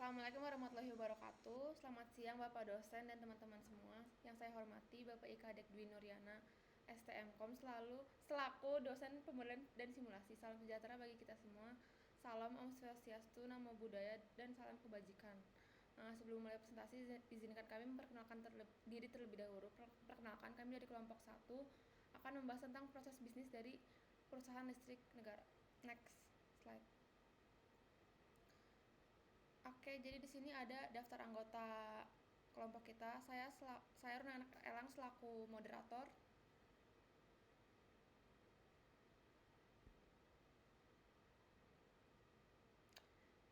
Assalamualaikum warahmatullahi wabarakatuh. Selamat siang Bapak dosen dan teman-teman semua. Yang saya hormati Bapak Ika Dek Dwi Nuryana, STMkom selaku dosen pemodern dan simulasi. Salam sejahtera bagi kita semua. Salam Om Swastiastu, Namo Buddhaya, dan salam kebajikan. Sebelum mulai presentasi, izinkan kami memperkenalkan diri terlebih dahulu. Perkenalkan, kami dari kelompok 1 akan membahas tentang proses bisnis dari perusahaan listrik negara. Next slide. Oke, jadi di sini ada daftar anggota kelompok kita. Saya Runa Elang selaku moderator.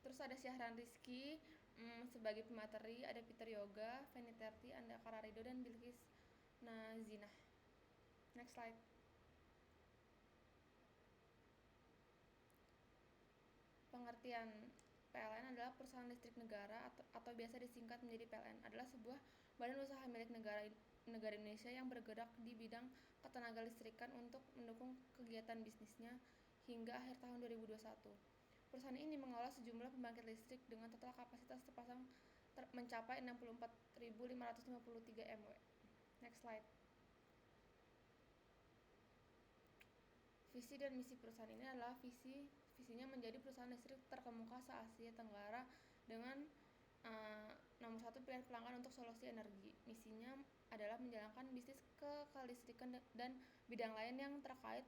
Terus ada Syahran Rizky sebagai pemateri, ada Peter Yoga, Feni Terti, Anda Kararido, dan Bilkis Nazinah. Next slide. Pengertian PLN adalah perusahaan listrik negara atau biasa disingkat menjadi PLN, adalah sebuah badan usaha milik negara Indonesia yang bergerak di bidang ketenaga listrikan untuk mendukung kegiatan bisnisnya hingga akhir tahun 2021. Perusahaan ini mengelola sejumlah pembangkit listrik dengan total kapasitas terpasang mencapai 64.553 MW. Next slide. Visi dan misi perusahaan ini adalah visinya menjadi perusahaan listrik terkemuka se-Asia Tenggara dengan nomor 1 pilihan pelanggan untuk solusi energi. Misinya adalah menjalankan bisnis kelistrikan dan bidang lain yang terkait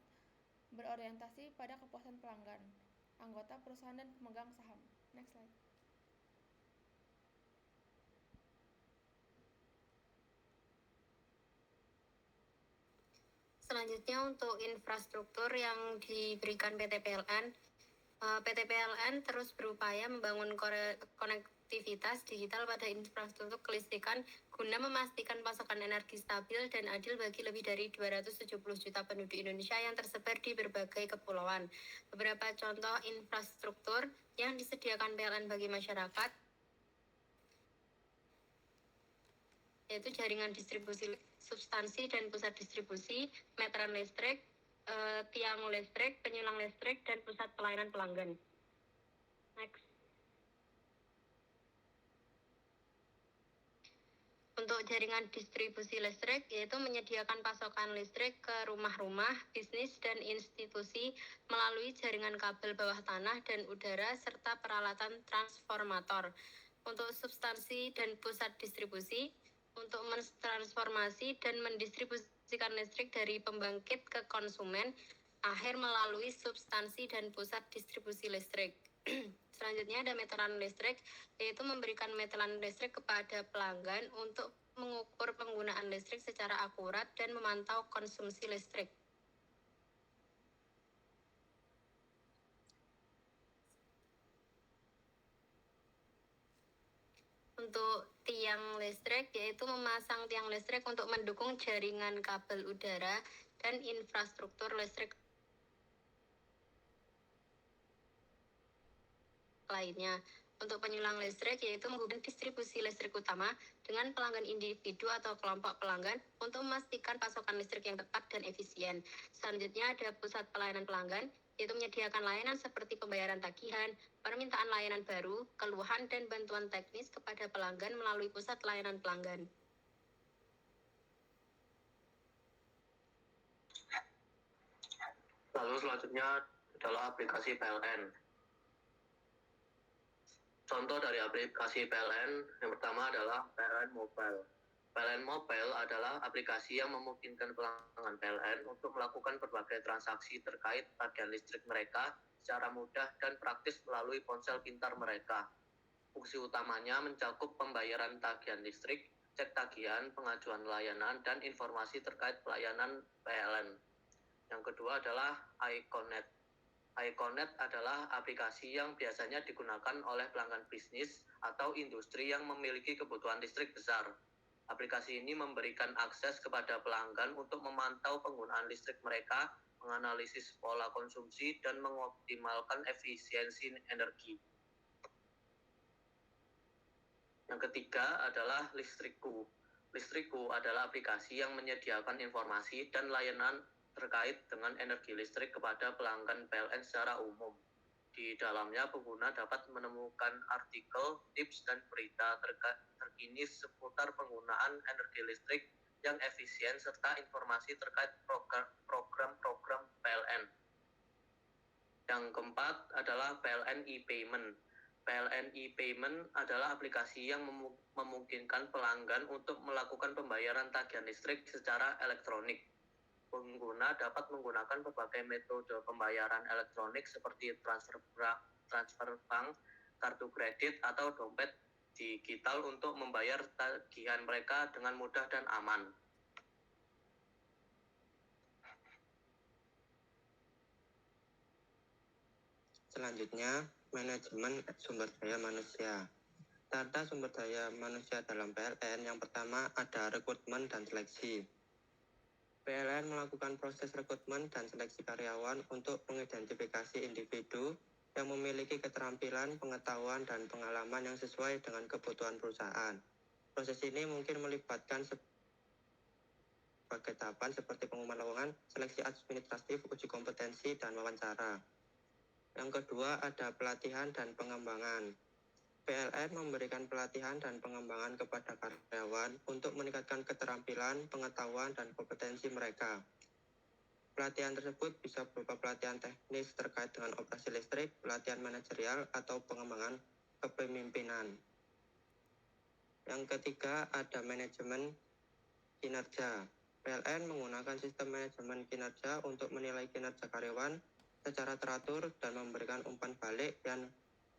berorientasi pada kepuasan pelanggan, anggota perusahaan, dan pemegang saham. Next slide. Selanjutnya untuk infrastruktur yang diberikan PT PLN. PT PLN terus berupaya membangun konektivitas digital pada infrastruktur kelistrikan guna memastikan pasokan energi stabil dan adil bagi lebih dari 270 juta penduduk Indonesia yang tersebar di berbagai kepulauan. Beberapa contoh infrastruktur yang disediakan PLN bagi masyarakat yaitu jaringan distribusi, substansi dan pusat distribusi, meteran listrik, tiang listrik, penyulang listrik, dan pusat pelayanan pelanggan. Next. Untuk jaringan distribusi listrik, yaitu menyediakan pasokan listrik ke rumah-rumah, bisnis, dan institusi melalui jaringan kabel bawah tanah dan udara, serta peralatan transformator. Untuk substansi dan pusat distribusi, untuk mentransformasi dan mendistribusikan listrik dari pembangkit ke konsumen akhir melalui substansi dan pusat distribusi listrik. Selanjutnya ada meteran listrik, yaitu memberikan meteran listrik kepada pelanggan untuk mengukur penggunaan listrik secara akurat dan memantau konsumsi listrik. Untuk tiang listrik, yaitu memasang tiang listrik untuk mendukung jaringan kabel udara dan infrastruktur listrik lainnya. Untuk penyulang listrik, yaitu menghubungkan distribusi listrik utama dengan pelanggan individu atau kelompok pelanggan untuk memastikan pasokan listrik yang tepat dan efisien. Selanjutnya ada pusat pelayanan pelanggan, yaitu menyediakan layanan seperti pembayaran tagihan, permintaan layanan baru, keluhan, dan bantuan teknis kepada pelanggan melalui pusat layanan pelanggan. Lalu selanjutnya adalah aplikasi PLN. Contoh dari aplikasi PLN yang pertama adalah PLN Mobile. PLN Mobile adalah aplikasi yang memungkinkan pelanggan PLN untuk melakukan berbagai transaksi terkait tagihan listrik mereka secara mudah dan praktis melalui ponsel pintar mereka. Fungsi utamanya mencakup pembayaran tagihan listrik, cek tagihan, pengajuan layanan, dan informasi terkait pelayanan PLN. Yang kedua adalah iConnect. iConnect adalah aplikasi yang biasanya digunakan oleh pelanggan bisnis atau industri yang memiliki kebutuhan listrik besar. Aplikasi ini memberikan akses kepada pelanggan untuk memantau penggunaan listrik mereka, menganalisis pola konsumsi, dan mengoptimalkan efisiensi energi. Yang ketiga adalah Listrikku. Listrikku adalah aplikasi yang menyediakan informasi dan layanan terkait dengan energi listrik kepada pelanggan PLN secara umum. Di dalamnya pengguna dapat menemukan artikel, tips, dan berita terkini seputar penggunaan energi listrik yang efisien serta informasi terkait program-program PLN. Yang keempat adalah PLN e-payment. PLN e-payment adalah aplikasi yang memungkinkan pelanggan untuk melakukan pembayaran tagihan listrik secara elektronik. Pengguna dapat menggunakan berbagai metode pembayaran elektronik seperti transfer bank, kartu kredit, atau dompet digital untuk membayar tagihan mereka dengan mudah dan aman. Selanjutnya, manajemen sumber daya manusia. Tata sumber daya manusia dalam PLN yang pertama ada rekrutmen dan seleksi. PLN melakukan proses rekrutmen dan seleksi karyawan untuk mengidentifikasi individu yang memiliki keterampilan, pengetahuan, dan pengalaman yang sesuai dengan kebutuhan perusahaan. Proses ini mungkin melibatkan sebagai tahapan seperti pengumuman lowongan, seleksi administratif, uji kompetensi, dan wawancara. Yang kedua ada pelatihan dan pengembangan. PLN memberikan pelatihan dan pengembangan kepada karyawan untuk meningkatkan keterampilan, pengetahuan, dan kompetensi mereka. Pelatihan tersebut bisa berupa pelatihan teknis terkait dengan operasi listrik, pelatihan manajerial, atau pengembangan kepemimpinan. Yang ketiga ada manajemen kinerja. PLN menggunakan sistem manajemen kinerja untuk menilai kinerja karyawan secara teratur dan memberikan umpan balik yang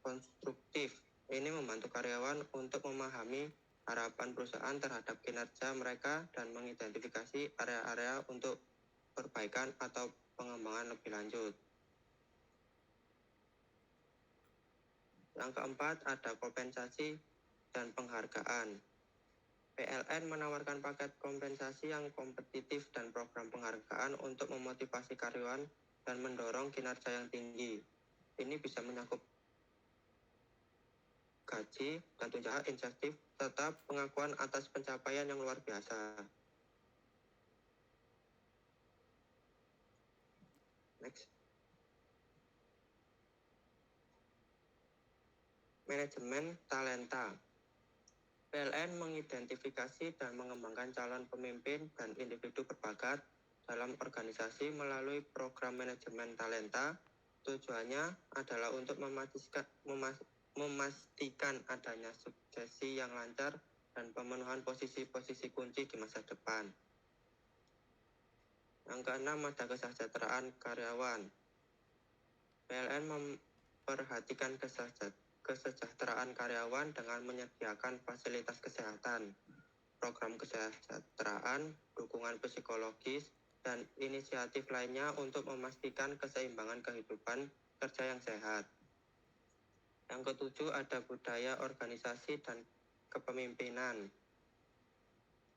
konstruktif. Ini membantu karyawan untuk memahami harapan perusahaan terhadap kinerja mereka dan mengidentifikasi area-area untuk perbaikan atau pengembangan lebih lanjut. Yang keempat ada kompensasi dan penghargaan. PLN menawarkan paket kompensasi yang kompetitif dan program penghargaan untuk memotivasi karyawan dan mendorong kinerja yang tinggi. Ini bisa mencakup gaji dan tunjangan insentif serta pengakuan atas pencapaian yang luar biasa. Next. Manajemen talenta. PLN mengidentifikasi dan mengembangkan calon pemimpin dan individu berbakat dalam organisasi melalui program manajemen talenta. Tujuannya adalah untuk memastikan adanya suksesi yang lancar dan pemenuhan posisi-posisi kunci di masa depan. Yang keenam ada kesejahteraan karyawan. PLN memperhatikan kesejahteraan karyawan dengan menyediakan fasilitas kesehatan, program kesejahteraan, dukungan psikologis, dan inisiatif lainnya untuk memastikan keseimbangan kehidupan kerja yang sehat. Yang ketujuh ada budaya organisasi dan kepemimpinan.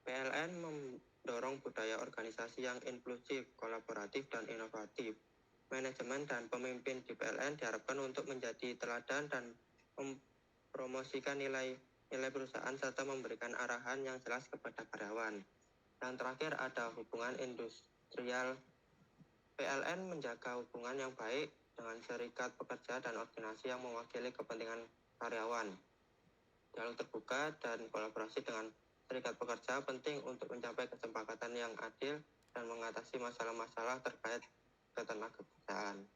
PLN mendorong budaya organisasi yang inklusif, kolaboratif, dan inovatif. Manajemen dan pemimpin di PLN diharapkan untuk menjadi teladan dan mempromosikan nilai perusahaan serta memberikan arahan yang jelas kepada karyawan. Yang terakhir ada hubungan industrial. PLN menjaga hubungan yang baik dengan serikat pekerja dan organisasi yang mewakili kepentingan karyawan. Dialog terbuka dan kolaborasi dengan serikat pekerja penting untuk mencapai kesepakatan yang adil dan mengatasi masalah-masalah terkait ketenagakerjaan.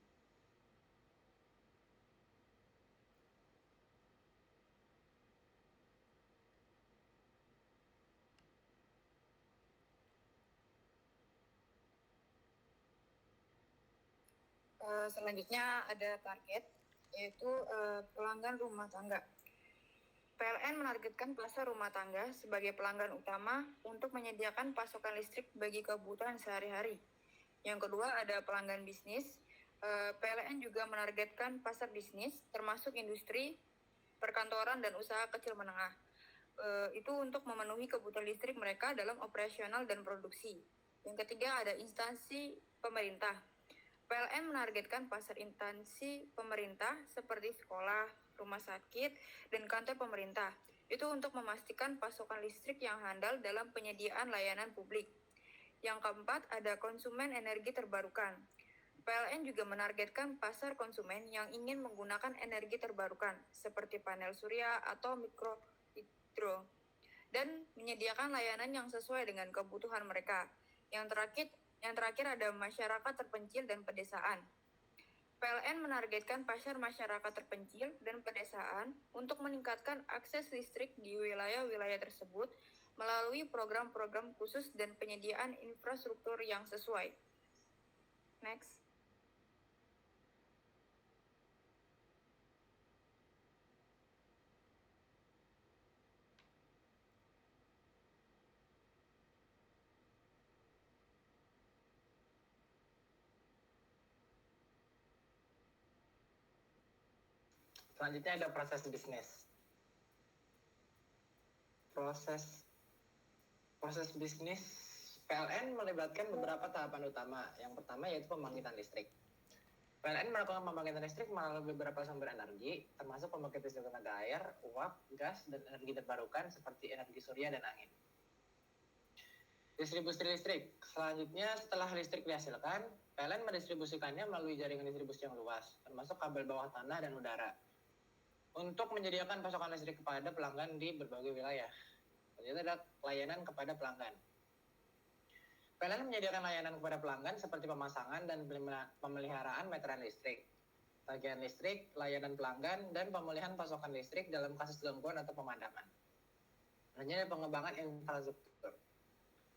Selanjutnya ada target, yaitu pelanggan rumah tangga. PLN menargetkan pasar rumah tangga sebagai pelanggan utama untuk menyediakan pasokan listrik bagi kebutuhan sehari-hari. Yang kedua ada pelanggan bisnis. PLN juga menargetkan pasar bisnis termasuk industri, perkantoran, dan usaha kecil menengah. Itu untuk memenuhi kebutuhan listrik mereka dalam operasional dan produksi. Yang ketiga ada instansi pemerintah. PLN menargetkan pasar instansi pemerintah seperti sekolah, rumah sakit, dan kantor pemerintah. Itu untuk memastikan pasokan listrik yang handal dalam penyediaan layanan publik. Yang keempat ada konsumen energi terbarukan. PLN juga menargetkan pasar konsumen yang ingin menggunakan energi terbarukan seperti panel surya atau mikrohidro dan menyediakan layanan yang sesuai dengan kebutuhan mereka. Yang terakhir ada masyarakat terpencil dan pedesaan. PLN menargetkan pasar masyarakat terpencil dan pedesaan untuk meningkatkan akses listrik di wilayah-wilayah tersebut melalui program-program khusus dan penyediaan infrastruktur yang sesuai. Next. Selanjutnya ada proses bisnis. Proses bisnis PLN melibatkan beberapa tahapan utama. Yang pertama yaitu pembangkitan listrik. PLN melakukan pembangkitan listrik melalui beberapa sumber energi, termasuk pembangkit listrik tenaga air, uap, gas, dan energi terbarukan seperti energi surya dan angin. Distribusi listrik. Selanjutnya, setelah listrik dihasilkan, PLN mendistribusikannya melalui jaringan distribusi yang luas, termasuk kabel bawah tanah dan udara, untuk menyediakan pasokan listrik kepada pelanggan di berbagai wilayah. Selanjutnya ada layanan kepada pelanggan. PLN menyediakan layanan kepada pelanggan seperti pemasangan dan pemeliharaan meteran listrik, tagihan listrik, layanan pelanggan, dan pemulihan pasokan listrik dalam kasus gangguan atau pemadaman. Selanjutnya ada pengembangan infrastruktur.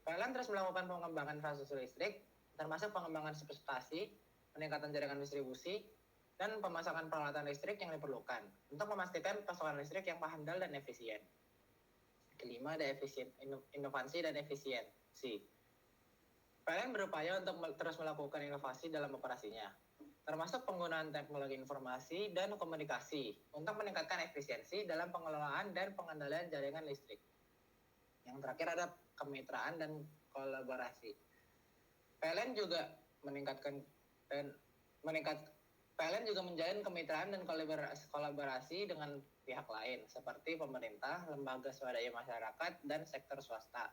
PLN terus melakukan pengembangan infrastruktur listrik, termasuk pengembangan substasi, peningkatan jaringan distribusi, dan pemasangan peralatan listrik yang diperlukan untuk memastikan pasokan listrik yang handal dan efisien. Kelima ada inovasi dan efisiensi. PLN berupaya untuk terus melakukan inovasi dalam operasinya, termasuk penggunaan teknologi informasi dan komunikasi untuk meningkatkan efisiensi dalam pengelolaan dan pengendalian jaringan listrik. Yang terakhir ada kemitraan dan kolaborasi. PLN juga menjalin kemitraan dan kolaborasi dengan pihak lain seperti pemerintah, lembaga swadaya masyarakat, dan sektor swasta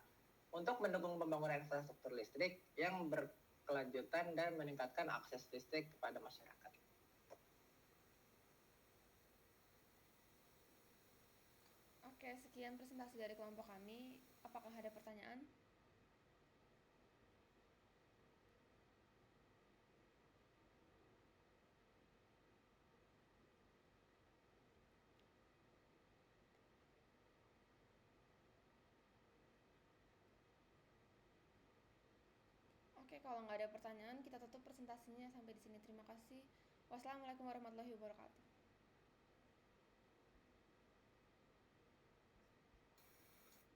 untuk mendukung pembangunan infrastruktur listrik yang berkelanjutan dan meningkatkan akses listrik kepada masyarakat. Oke, sekian presentasi dari kelompok kami. Apakah ada pertanyaan? Oke, kalau nggak ada pertanyaan, kita tutup presentasinya sampai di sini. Terima kasih. Wassalamualaikum warahmatullahi wabarakatuh.